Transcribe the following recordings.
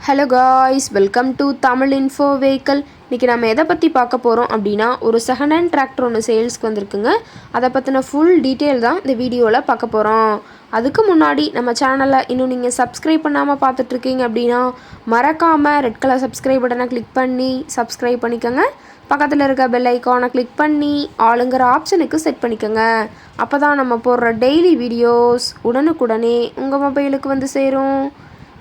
Hello guys, welcome to Tamil info vehicle. இன்றைக்கி நம்ம எதை பற்றி பார்க்க போகிறோம் அப்படின்னா, ஒரு செகண்ட் ஹேண்ட் டிராக்டர் ஒன்று சேல்ஸ்க்கு வந்திருக்குங்க. அதை பற்றின ஃபுல் டீட்டெயில் தான் இந்த வீடியோவில் பார்க்க போகிறோம். அதுக்கு முன்னாடி நம்ம சேனலை இன்னும் நீங்கள் சப்ஸ்கிரைப் பண்ணாமல் பார்த்துட்ருக்கீங்க அப்படின்னா, மறக்காமல் ரெட் கலர் சப்ஸ்கிரைப் பட்டனை கிளிக் பண்ணி சப்ஸ்கிரைப் பண்ணிக்கோங்க. பக்கத்தில் இருக்க பெல் ஐக்கானை கிளிக் பண்ணி ஆளுங்கிற ஆப்ஷனுக்கு செட் பண்ணிக்கோங்க. அப்போ தான் நம்ம போடுற டெய்லி வீடியோஸ் உடனுக்குடனே உங்கள் மொபைலுக்கு வந்து சேரும்.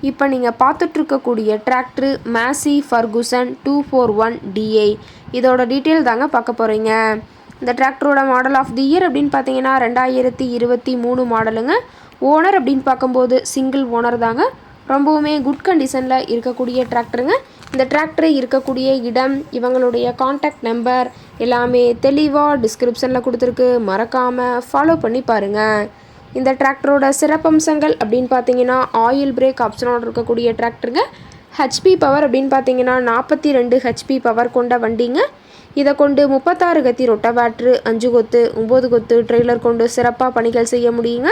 இப்போ நீங்கள் பார்த்துட்ருக்கக்கூடிய டிராக்டரு மேசி ஃபர்குசன் 241 DI. இதோட டீட்டெயில் தாங்க பார்க்க போகிறீங்க. இந்த டிராக்டரோட மாடல் ஆஃப் தி இயர் அப்படின்னு பார்த்தீங்கன்னா 2023 மாடலுங்க. ஓனர் அப்படின்னு பார்க்கும்போது சிங்கிள் ஓனர் தாங்க. ரொம்பவுமே குட் கண்டிஷனில் இருக்கக்கூடிய டிராக்டருங்க. இந்த டிராக்டர் இருக்கக்கூடிய இடம், இவங்களுடைய காண்டாக்ட் நம்பர் எல்லாமே தெளிவாக டிஸ்கிரிப்ஷனில் கொடுத்துருக்கு. மறக்காமல் ஃபாலோ பண்ணி பாருங்கள். இந்த டிராக்டரோட சிறப்பம்சங்கள் அப்படின்னு பார்த்தீங்கன்னா, ஆயில் பிரேக் ஆப்ஷனோடு இருக்கக்கூடிய டிராக்டருங்க. ஹெச்பி பவர் அப்படின்னு பார்த்தீங்கன்னா 42 ஹெச்பி பவர் கொண்ட வண்டிங்க. இதை கொண்டு 36 கத்தி ரொட்டவேட்ரு, 5 கொத்து 9 கொத்து ட்ரெய்லர் கொண்டு சிறப்பாக பணிகள் செய்ய முடியுங்க.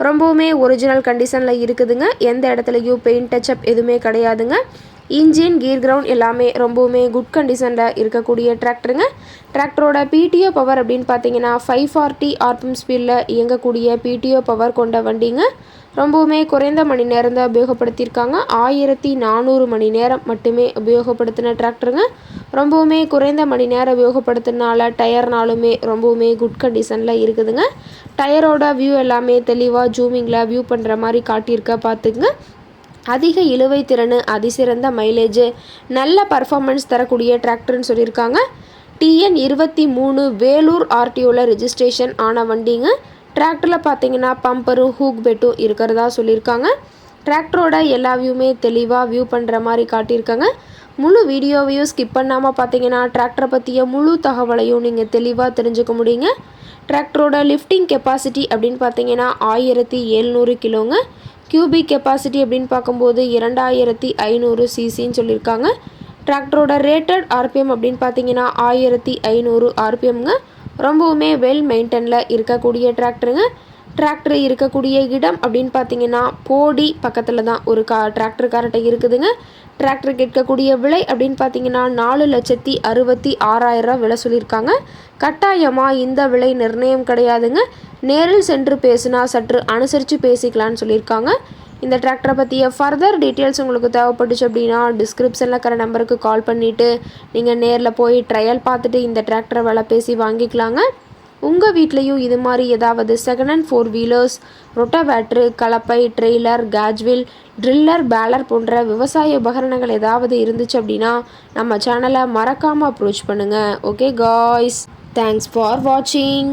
ரொம்பவுமே ஒரிஜினல் கண்டிஷனில் இருக்குதுங்க. எந்த இடத்துலையும் பெயிண்ட் டச்சப் எதுவுமே கிடையாதுங்க. இன்ஜின், கீர் கிரவுண்ட் எல்லாமே ரொம்பவுமே குட் கண்டிஷனில் இருக்கக்கூடிய டிராக்டருங்க. டிராக்டரோட பிடிஓ பவர் அப்படின்னு பார்த்தீங்கன்னா 540 RPM ஸ்பீடில் இயங்கக்கூடிய பிடிஓ பவர் கொண்ட வண்டிங்க. ரொம்பவுமே குறைந்த மணி நேரம் தான் உபயோகப்படுத்தியிருக்காங்க. 1400 மணி நேரம் மட்டுமே உபயோகப்படுத்தின டிராக்டருங்க. ரொம்பவுமே குறைந்த மணி நேரம் உபயோகப்படுத்தினால டயர்னாலுமே ரொம்பவுமே குட் கண்டிஷனில் இருக்குதுங்க. டயரோட வியூ எல்லாமே தெளிவாக ஜூமிங்கில் வியூ பண்ணுற மாதிரி காட்டியிருக்க பார்த்துக்குங்க. அதிக இழுவை திறன், அதிசிறந்த மைலேஜ், நல்ல பர்ஃபார்மன்ஸ் தரக்கூடிய டிராக்டர்னு சொல்லியிருக்காங்க. TN 23 வேலூர் RTOவில் ரெஜிஸ்ட்ரேஷன் ஆன வண்டிங்க. டிராக்டரில் பார்த்தீங்கன்னா பம்பரும் ஹூக் பெட்டும் இருக்கிறதா சொல்லியிருக்காங்க. டிராக்டரோட எல்லா வியூமே தெளிவாக வியூ பண்ணுற மாதிரி காட்டியிருக்காங்க. முழு வீடியோவையும் ஸ்கிப் பண்ணாமல் பார்த்தீங்கன்னா டிராக்டரை பற்றிய முழு தகவலையும் நீங்கள் தெளிவாக தெரிஞ்சுக்க முடியுங்க. டிராக்டரோட லிஃப்டிங் கெப்பாசிட்டி அப்படின்னு பார்த்தீங்கன்னா 1700 கிலோங்க. கியூபிக் கெப்பாசிட்டி அப்படின்னு பார்க்கும்போது 2500 சிசின்னு சொல்லியிருக்காங்க. டிராக்டரோட ரேட்டட் RPM அப்படின்னு பார்த்தீங்கன்னா 1500 RPMங்க. ரொம்பவுமே வெல் மெயின்டெனில் இருக்கக்கூடிய டிராக்டருங்க. டிராக்டர் இருக்கக்கூடிய இடம் அப்படின்னு பார்த்தீங்கன்னா போடி பக்கத்தில் தான் ஒரு டிராக்டர் கரெக்டாக இருக்குதுங்க. டிராக்டர் கேட்கக்கூடிய விலை அப்படின்னு பார்த்தீங்கன்னா 4,66,000 விலை சொல்லியிருக்காங்க. கட்டாயமாக இந்த விலை நிர்ணயம் கிடையாதுங்க. நேரில் சென்று பேசினா சற்று அனுசரித்து பேசிக்கலான்னு சொல்லியிருக்காங்க. இந்த டிராக்டரை பற்றிய ஃபர்தர் டீட்டெயில்ஸ் உங்களுக்கு தேவைப்பட்டுச்சு அப்படின்னா டிஸ்கிரிப்ஷனில் இருக்கிற நம்பருக்கு கால் பண்ணிவிட்டு நீங்கள் நேரில் போய் ட்ரையல் பார்த்துட்டு இந்த டிராக்டரை விலை பேசி வாங்கிக்கலாங்க. உங்கள் வீட்லேயும் இது மாதிரி ஏதாவது செகண்ட் ஹேண்ட் 4 வீலர்ஸ், ரொட்டவேட்ரு, கலப்பை, ட்ரெய்லர், கேஜ்வில், ட்ரில்லர், பேலர் போன்ற விவசாய உபகரணங்கள் ஏதாவது இருந்துச்சு அப்படின்னா நம்ம சேனலை மறக்காமல் அப்ரோச் பண்ணுங்கள். ஓகே காய்ஸ், தேங்க்ஸ் ஃபார் வாட்சிங்.